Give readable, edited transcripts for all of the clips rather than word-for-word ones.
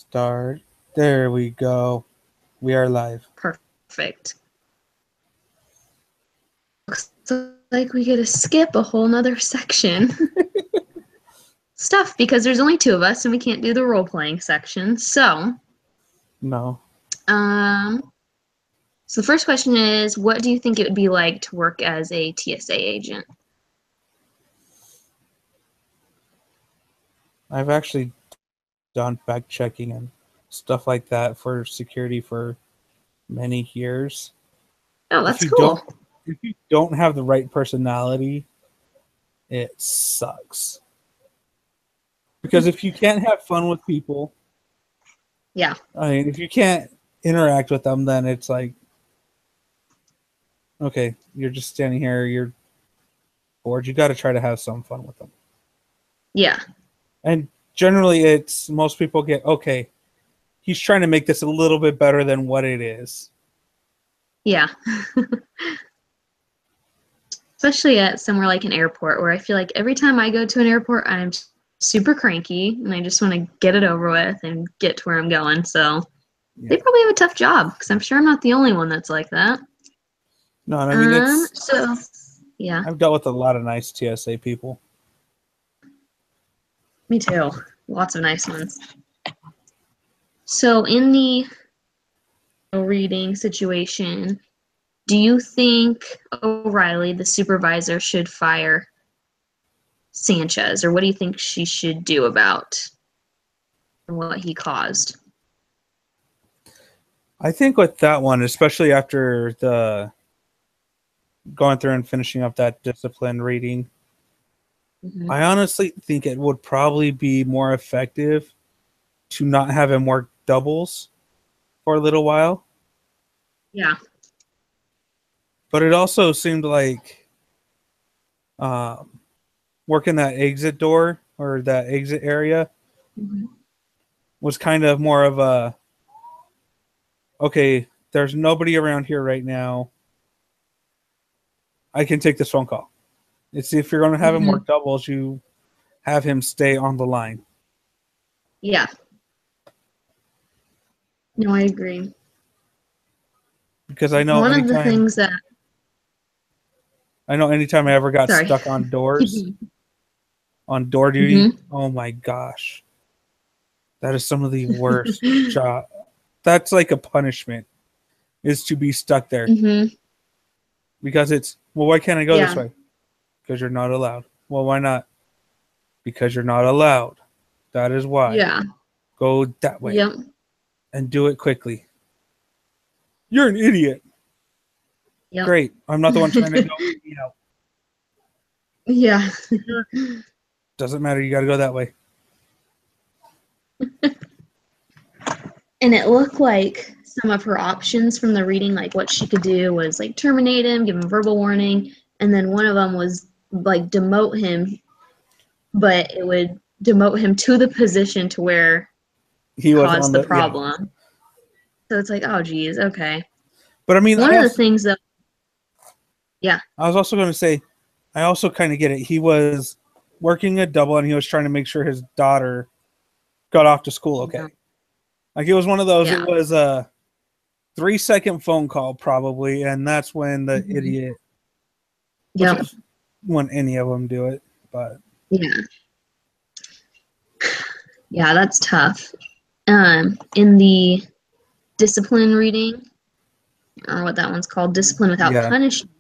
Start. There we go. We are live. Perfect. Looks like we get to skip a whole nother section. Stuff, because there's only two of us and we can't do the role-playing section. So, No. So the first question is, what do you think it would be like to work as a TSA agent? I've actually done fact checking and stuff like that for security for many years. Oh, that's cool. If you don't have the right personality, it sucks. Because if you can't have fun with people, yeah. I mean, if you can't interact with them, then it's like, okay, you're just standing here, you're bored. You got to try to have some fun with them. Yeah. And generally, it's most people get, okay, he's trying to make this a little bit better than what it is. Yeah. Especially at somewhere like an airport, where I feel like every time I go to an airport, I'm super cranky and I just want to get it over with and get to where I'm going. So they probably have a tough job, because I'm sure I'm not the only one that's like that. No, I mean, yeah. I've dealt with a lot of nice TSA people. Me too. Lots of nice ones. So in the reading situation, do you think O'Reilly, the supervisor, should fire Sanchez, or what do you think she should do about what he caused? I think with that one, especially after the going through and finishing up that discipline reading, I honestly think it would probably be more effective to not have him work doubles for a little while. Yeah. But it also seemed like working that exit door or that exit area was kind of more of a, okay, there's nobody around here right now. I can take this phone call. It's if you're going to have him work doubles, you have him stay on the line. Yeah. No, I agree. Because I know anytime I ever got stuck on doors, on door duty, oh my gosh. That is some of the worst job. That's like a punishment, is to be stuck there. Because it's, well, why can't I go this way? Because you're not allowed. Well, why not? Because you're not allowed. That is why. Yeah. Go that way. Yep. And do it quickly. You're an idiot. Yep. Great. I'm not the one trying to go out. Yeah. Doesn't matter. You got to go that way. And it looked like some of her options from the reading, like what she could do was like terminate him, give him verbal warning, and then one of them was like demote him, but it would demote him to the position to where he caused the problem. Yeah. So it's like, oh geez, okay. But I mean, one of the things that, yeah. I was also going to say, I also kind of get it. He was working a double and he was trying to make sure his daughter got off to school okay. Like it was one of those, it was a 3-second phone call probably, and that's when the idiot, when any of them do it, but yeah, that's tough. In the discipline reading, or what that one's called, discipline without punishment,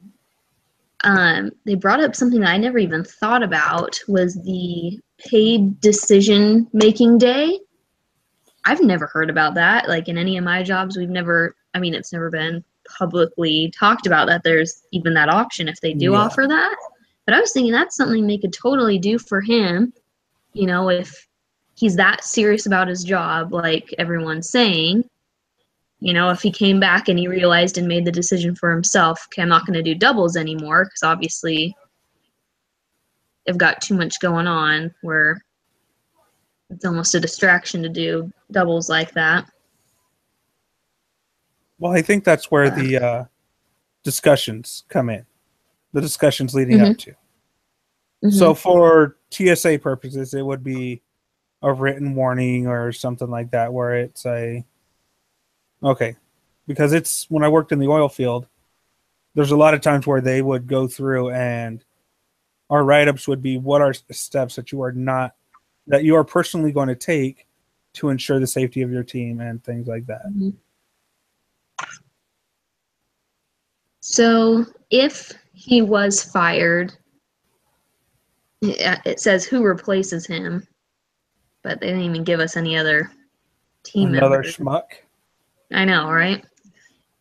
they brought up something that I never even thought about, was the paid decision making day. I've never heard about that. Like in any of my jobs, it's never been publicly talked about that there's even that option if they do offer that. But I was thinking that's something they could totally do for him, you know, if he's that serious about his job, like everyone's saying. You know, if he came back and he realized and made the decision for himself, okay, I'm not going to do doubles anymore, because obviously I've got too much going on where it's almost a distraction to do doubles like that. Well, I think that's where the discussions come in. The discussions leading up to. So for TSA purposes, it would be a written warning or something like that, where it's okay, because it's when I worked in the oil field, there's a lot of times where they would go through and our write-ups would be what are steps that you are personally going to take to ensure the safety of your team and things like that. Mm-hmm. So if he was fired, it says who replaces him, but they didn't even give us any other team Another members. schmuck. I know, right?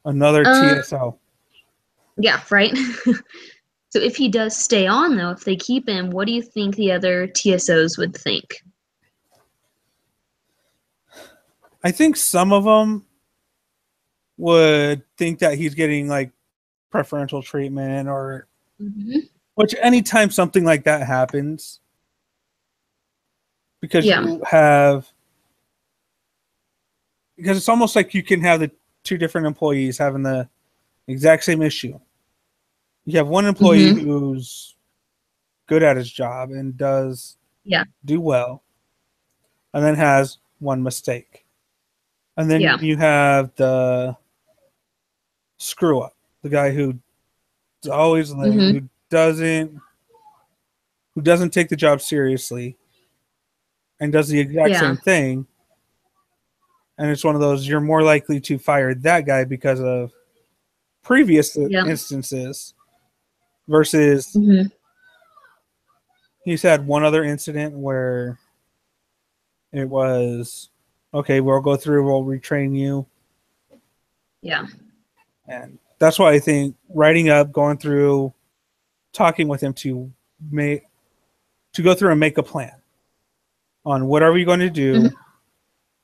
Another TSO. Yeah, right? So if he does stay on, though, if they keep him, what do you think the other TSOs would think? I think some of them would think that he's getting like preferential treatment or which anytime something like that happens, because because it's almost like you can have the two different employees having the exact same issue. You have one employee who's good at his job and does do well, and then has one mistake. And then you have the screw up, the guy who's always late, who doesn't take the job seriously and does the exact same thing. And it's one of those, you're more likely to fire that guy because of previous instances versus he's had one other incident where it was, okay, we'll go through, we'll retrain you. Yeah. And that's why I think writing up, going through, talking with him to go through and make a plan on what are we going to do.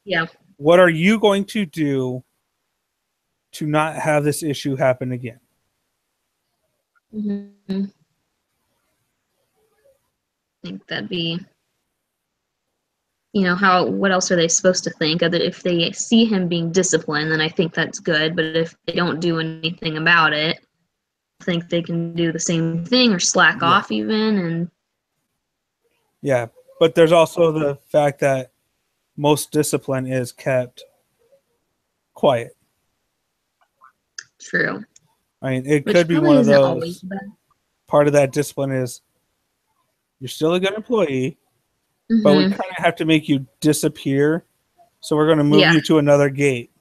Yeah. What are you going to do to not have this issue happen again? I think that'd be, what else are they supposed to think? If they see him being disciplined, then I think that's good. But if they don't do anything about it, I think they can do the same thing or slack off even. And yeah, but there's also the fact that most discipline is kept quiet. True. I mean, it could be one of those. Part of that discipline is you're still a good employee, but we kind of have to make you disappear. So we're going to move you to another gate.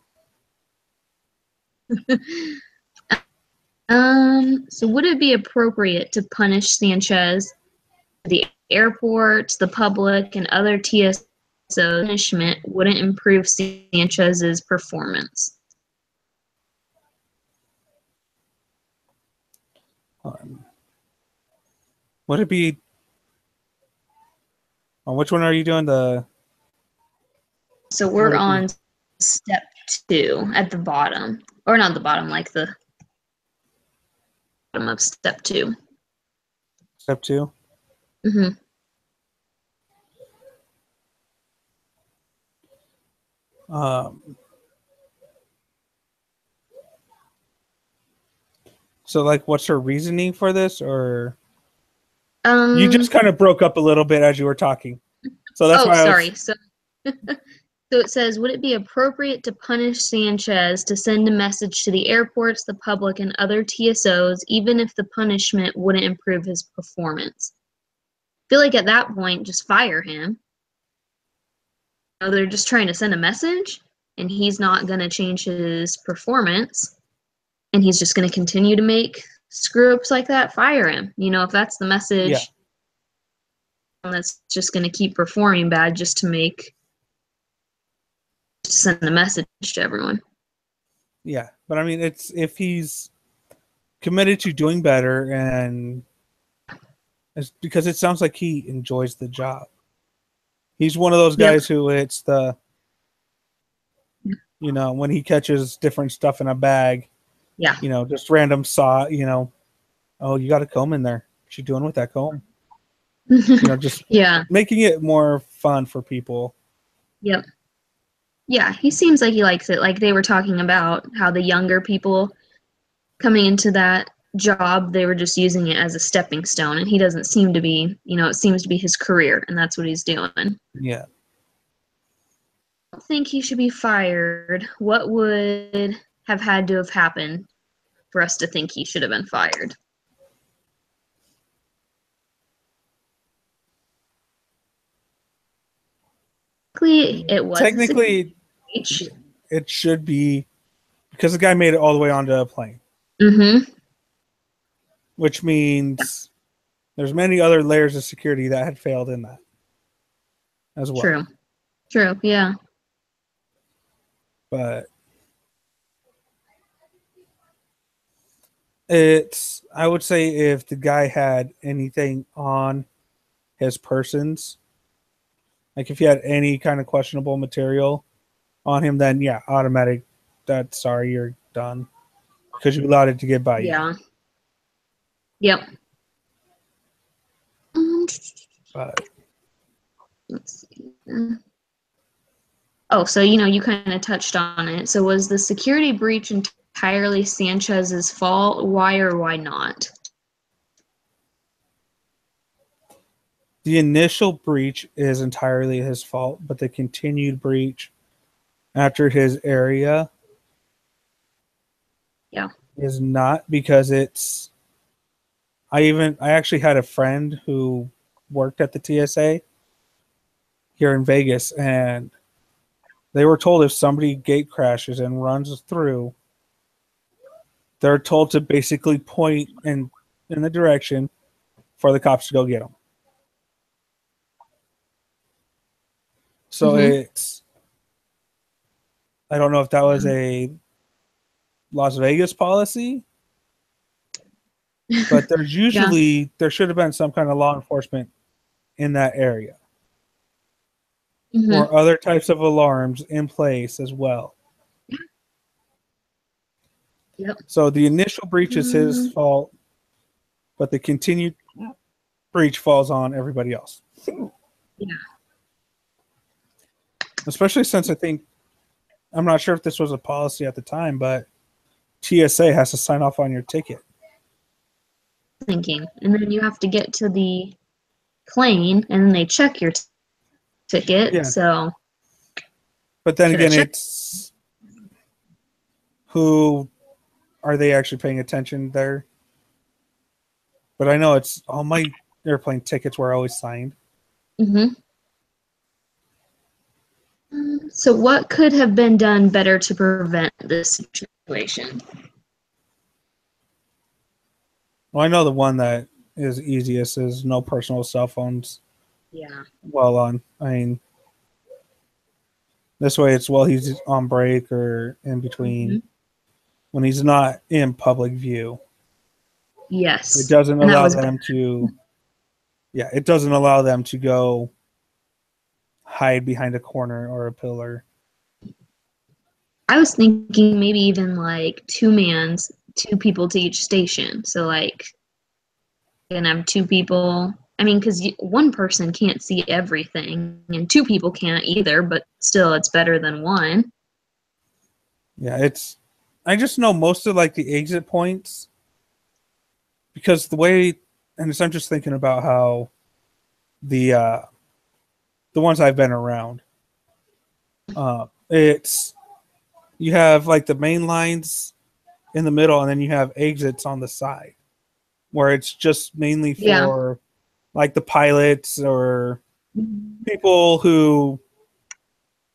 So would it be appropriate to punish Sanchez, the airports, the public, and other TSOs? Punishment wouldn't improve Sanchez's performance. Would it be? On which one are you doing? So we're on step 2 at the bottom, or not the bottom, like the bottom of step 2. Step 2. So, like, what's her reasoning for this, or you just kind of broke up a little bit as you were talking? So that's why. Sorry. So it says, would it be appropriate to punish Sanchez to send a message to the airports, the public, and other TSOs, even if the punishment wouldn't improve his performance? I feel like at that point, just fire him. They're just trying to send a message, and he's not going to change his performance, and he's just going to continue to make screw-ups like that. Fire him. If that's the message, that's just going to keep performing bad just to send a message to everyone. Yeah, but I mean, it's if he's committed to doing better, and it's because it sounds like he enjoys the job. He's one of those guys who it's the, when he catches different stuff in a bag, just random saw, oh, you got a comb in there. What you doing with that comb? Just making it more fun for people. Yep. Yeah, he seems like he likes it. Like they were talking about how the younger people coming into that job, they were just using it as a stepping stone, and he doesn't seem to be, it seems to be his career, and that's what he's doing. Yeah. think he should be fired, what would have had to have happened for us to think he should have been fired? Technically, it should be because the guy made it all the way onto a plane. Mm-hmm. Which means there's many other layers of security that had failed in that as well. True, yeah. But I would say if the guy had anything on his persons, like if he had any kind of questionable material on him, then yeah, automatic, sorry, you're done. Because you allowed it to get by you. Yeah. Yep. But let's see. Oh, so you kind of touched on it. So was the security breach entirely Sanchez's fault? Why or why not? The initial breach is entirely his fault, but the continued breach after his area is not, because I actually had a friend who worked at the TSA here in Vegas, and they were told if somebody gate crashes and runs through, they're told to basically point in the direction for the cops to go get them. So I don't know if that was a Las Vegas policy, but there's usually, there should have been some kind of law enforcement in that area. Or other types of alarms in place as well. Yep. So the initial breach is his fault, but the continued breach falls on everybody else. Yeah. Especially since I'm not sure if this was a policy at the time, but TSA has to sign off on your ticket. And then you have to get to the plane, and then they check your ticket. Yeah. So, but then again, it's who are they actually paying attention there? But I know it's all my airplane tickets were always signed. So what could have been done better to prevent this situation? Well, I know the one that is easiest is no personal cell phones. Yeah. While on, I mean, this way it's while he's on break or in between, when he's not in public view. Yes. It doesn't allow them to. Yeah, it doesn't allow them to go hide behind a corner or a pillar. I was thinking maybe even like 2 people to each station. So like, you're gonna have 2 people. I mean, because one person can't see everything, and 2 people can't either. But still, it's better than 1. Yeah, I just know most of like the exit points, because the way, and I'm just thinking about how the ones I've been around, you have like the main lines in the middle, and then you have exits on the side, where it's just mainly for like the pilots or people who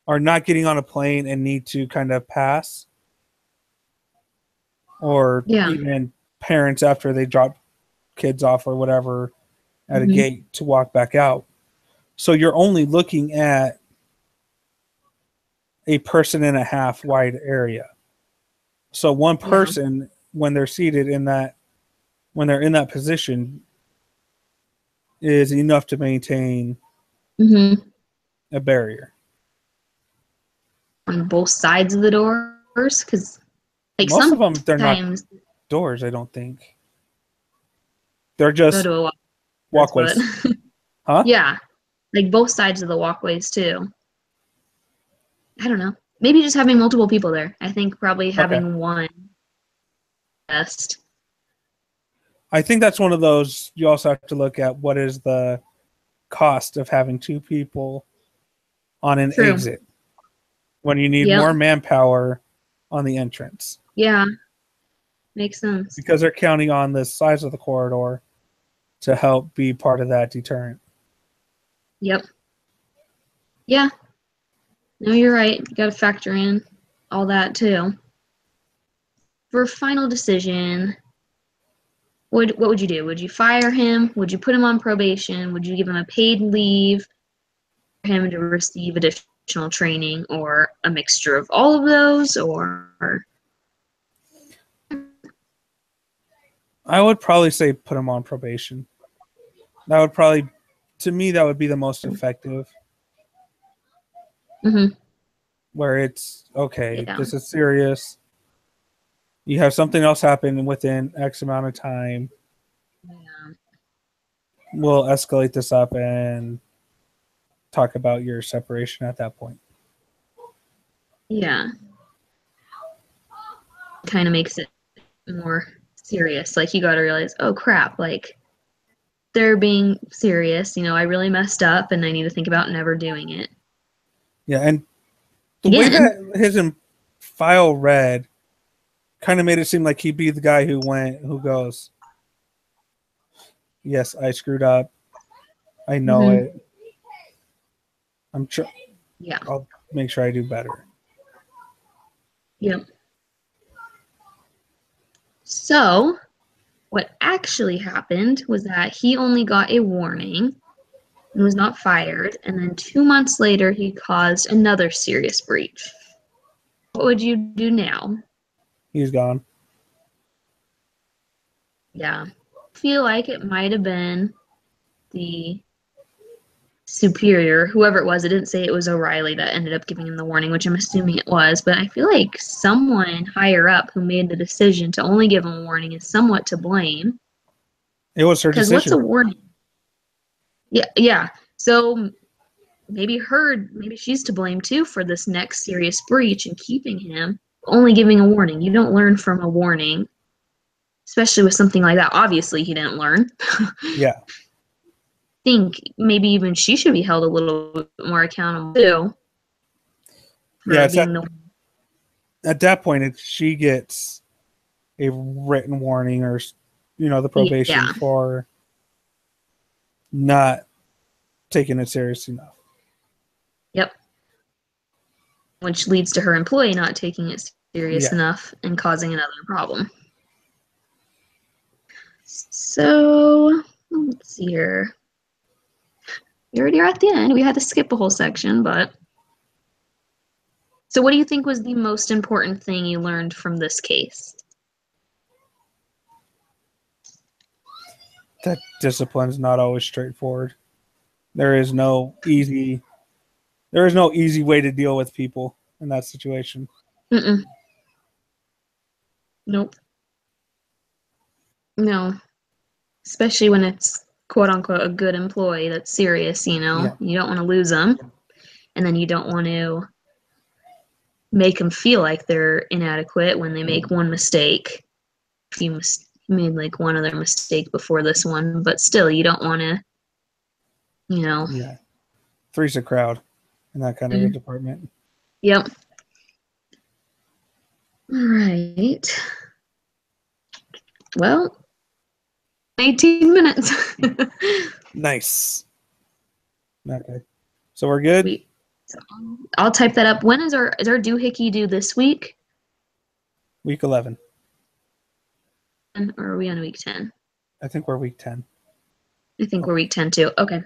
are not getting on a plane and need to kind of pass, or even parents after they drop kids off or whatever at a gate to walk back out. So you're only looking at a 1.5 wide area. So one person, when they're seated in that, when they're in that position, is enough to maintain a barrier on both sides of the doors, because like most of them, they're not doors. I don't think they're just walkways. Huh? Yeah, like both sides of the walkways too. I don't know. Maybe just having multiple people there. I think probably having one best. I think that's one of those, you also have to look at what is the cost of having 2 people on an exit. when you need more manpower on the entrance. Yeah. Makes sense. Because they're counting on the size of the corridor to help be part of that deterrent. Yep. Yeah. No, you're right. You got to factor in all that too. For final decision, what would you do? Would you fire him? Would you put him on probation? Would you give him a paid leave for him to receive additional training, or a mixture of all of those? Or I would probably say put him on probation. That would probably, to me, that would be the most effective. Mm-hmm. Where it's, okay, this is serious. You have something else happen within X amount of time. Yeah. We'll escalate this up and talk about your separation at that point. Yeah. Kind of makes it more serious. Like, you got to realize, oh crap, like, they're being serious. You know, I really messed up and I need to think about never doing it. Yeah, and the way that his file read kind of made it seem like he'd be the guy who goes, yes, I screwed up. I know it. Yeah. I'll make sure I do better. Yep. So, what actually happened was that he only got a warning and was not fired, and then 2 months later he caused another serious breach. What would you do now? He's gone. Yeah. I feel like it might have been the superior, whoever it was. It didn't say it was O'Reilly that ended up giving him the warning, which I'm assuming it was, but I feel like someone higher up who made the decision to only give him a warning is somewhat to blame. It was her decision. Because what's a warning? Yeah. So maybe she's to blame too for this next serious breach and keeping him, only giving a warning. You don't learn from a warning, especially with something like that. Obviously, he didn't learn. Yeah. Think maybe even she should be held a little bit more accountable too. Yeah, at that point, she gets a written warning or, the probation for not taking it serious enough. Yep. Which leads to her employee not taking it serious enough and causing another problem. So, let's see here. We already are at the end. We had to skip a whole section, but... So what do you think was the most important thing you learned from this case? That discipline is not always straightforward. There is no easy way to deal with people in that situation. Nope. No. Especially when it's quote unquote a good employee that's serious, You don't want to lose them. And then you don't want to make them feel like they're inadequate when they make one mistake. You made like one other mistake before this one, but still you don't want to, Yeah. Three's a crowd in that kind of a department. Yep. All right. Well, 18 minutes. Nice. Okay. So we're good? I'll type that up. When is our doohickey due this week? Week 11. Or are we on week 10? I think we're week 10. I think we're week 10 too. Okay.